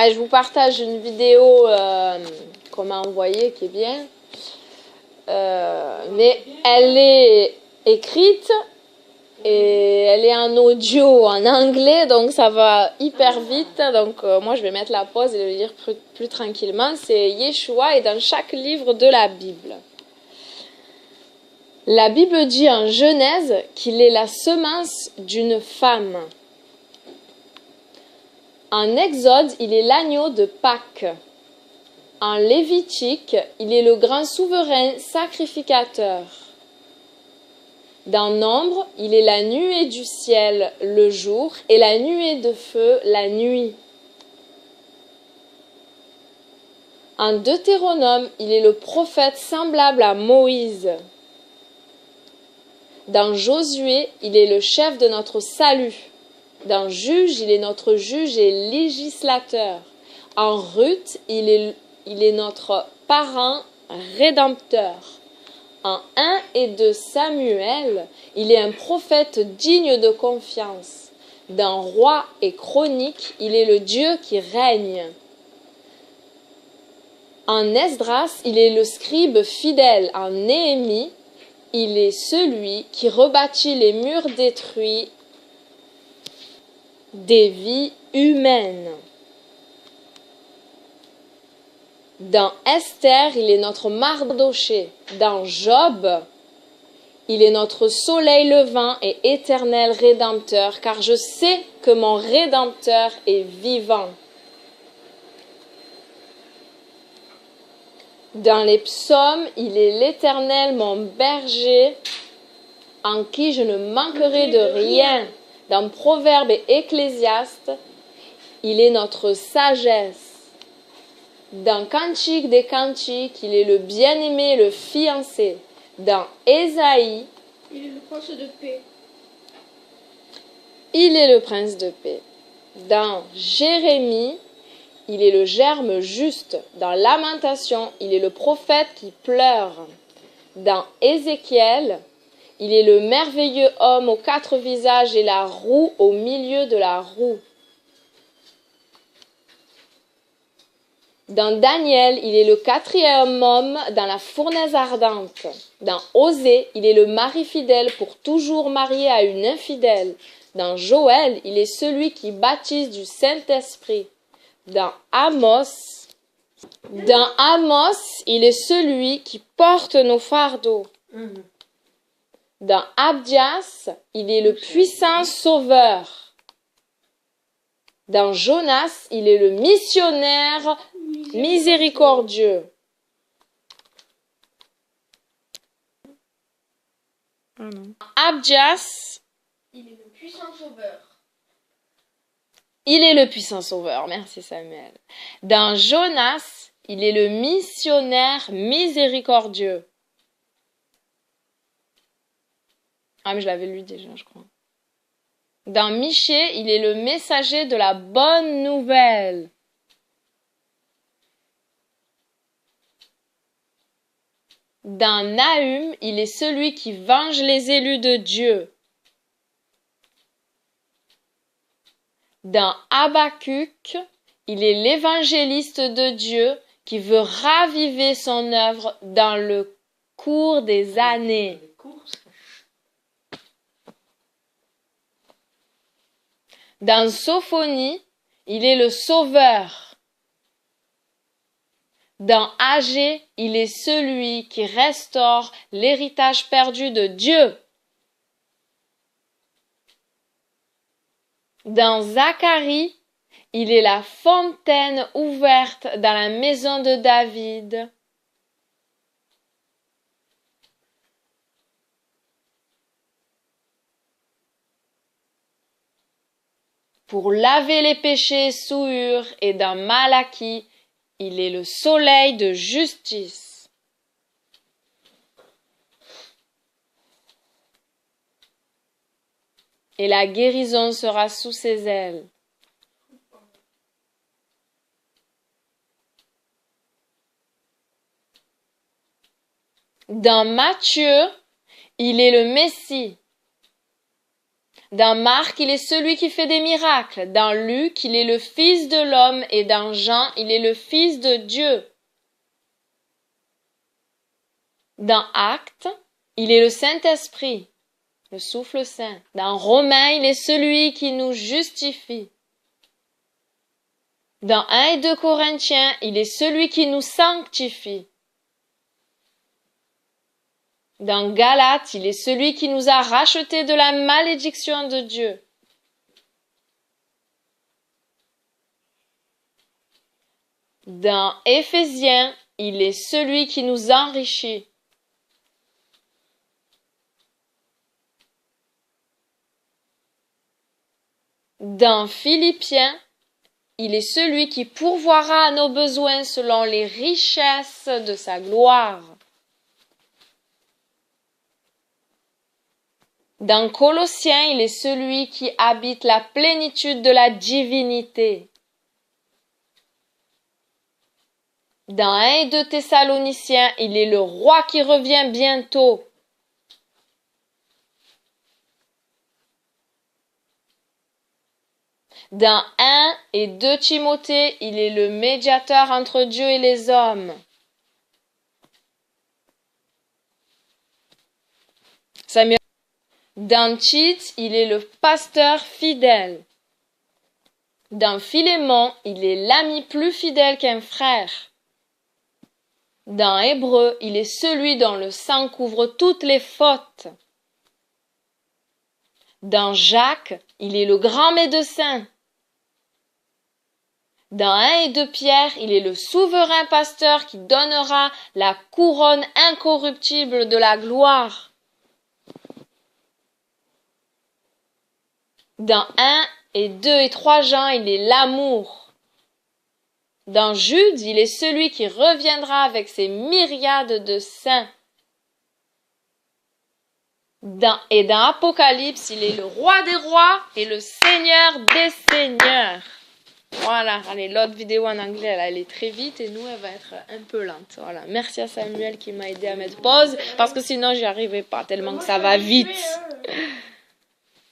je vous partage une vidéo qu'on m'a envoyée qui est bien. Mais elle est écrite et elle est en audio en anglais, donc ça va hyper vite. Donc moi je vais mettre la pause et le lire plus tranquillement. C'est Yeshua et dans chaque livre de la Bible. La Bible dit en Genèse qu'il est la semence d'une femme. En Exode, il est l'agneau de Pâques. En Lévitique, il est le grand souverain sacrificateur. Dans Nombre, il est la nuée du ciel le jour et la nuée de feu la nuit. En Deutéronome, il est le prophète semblable à Moïse. Dans Josué, il est le chef de notre salut. Dans Juge, il est notre juge et législateur. En Ruth, il est notre parent rédempteur. En 1 et 2 Samuel, il est un prophète digne de confiance. Dans Rois et Chroniques, il est le Dieu qui règne. En Esdras, il est le scribe fidèle. En Néhémie, il est celui qui rebâtit les murs détruits des vies humaines. Dans Esther, il est notre Mardoché. Dans Job, il est notre soleil levant et éternel rédempteur, car je sais que mon rédempteur est vivant. Dans les psaumes, il est l'Éternel mon berger, en qui je ne manquerai de rien. Dans Proverbes et Ecclésiaste, il est notre sagesse. Dans Cantique des Cantiques, il est le bien-aimé, le fiancé. Dans Ésaïe, il est le prince de paix. Il est le prince de paix. Dans Jérémie, il est le germe juste. Dans Lamentation, il est le prophète qui pleure. Dans Ézéchiel, il est le merveilleux homme aux 4 visages et la roue au milieu de la roue. Dans Daniel, il est le 4e homme dans la fournaise ardente. Dans Osée, il est le mari fidèle pour toujours marié à une infidèle. Dans Joël, il est celui qui baptise du Saint-Esprit. Dans Amos, il est celui qui porte nos fardeaux. Dans Abdias, il est le puissant sauveur. Dans Jonas, il est le missionnaire miséricordieux. Abdias, il est le puissant sauveur. Il est le puissant sauveur, merci Samuel. Dans Jonas, il est le missionnaire miséricordieux. Ah, mais je l'avais lu déjà, je crois. Dans Michée, il est le messager de la bonne nouvelle. Dans Nahum, il est celui qui venge les élus de Dieu. Dans Habakkuk, il est l'évangéliste de Dieu qui veut raviver son œuvre dans le cours des années. Dans Sophonie, il est le sauveur. Dans Agé, il est celui qui restaure l'héritage perdu de Dieu. Dans Zacharie, il est la fontaine ouverte dans la maison de David. Pour laver les péchés souillures, et dans Malachie, il est le soleil de justice. Et la guérison sera sous ses ailes. Dans Matthieu, il est le Messie. Dans Marc, il est celui qui fait des miracles. Dans Luc, il est le Fils de l'homme. Et dans Jean, il est le Fils de Dieu. Dans Actes, il est le Saint-Esprit, le souffle saint. Dans Romains, il est celui qui nous justifie. Dans 1 et 2 Corinthiens, il est celui qui nous sanctifie. Dans Galates, il est celui qui nous a rachetés de la malédiction de Dieu. Dans Éphésiens, il est celui qui nous enrichit. Dans Philippiens, il est celui qui pourvoira à nos besoins selon les richesses de sa gloire. Dans Colossiens, il est celui qui habite la plénitude de la divinité. Dans 1 et 2 Thessaloniciens, il est le roi qui revient bientôt. Dans 1 et 2 Timothée, il est le médiateur entre Dieu et les hommes. Samuel. Dans Tite, il est le pasteur fidèle. Dans Philémon, il est l'ami plus fidèle qu'un frère. Dans Hébreux, il est celui dont le sang couvre toutes les fautes. Dans Jacques, il est le grand médecin. Dans 1 et 2 Pierre, il est le souverain pasteur qui donnera la couronne incorruptible de la gloire. Dans 1 et 2 et 3 Jean, il est l'amour. Dans Jude, il est celui qui reviendra avec ses myriades de saints. Dans Apocalypse, il est le roi des rois et le seigneur des seigneurs. Voilà, allez, l'autre vidéo en anglais, elle est très vite et nous, elle va être un peu lente. Voilà, merci à Samuel qui m'a aidé à mettre pause parce que sinon, j'y arrivais pas tellement que ça va vite.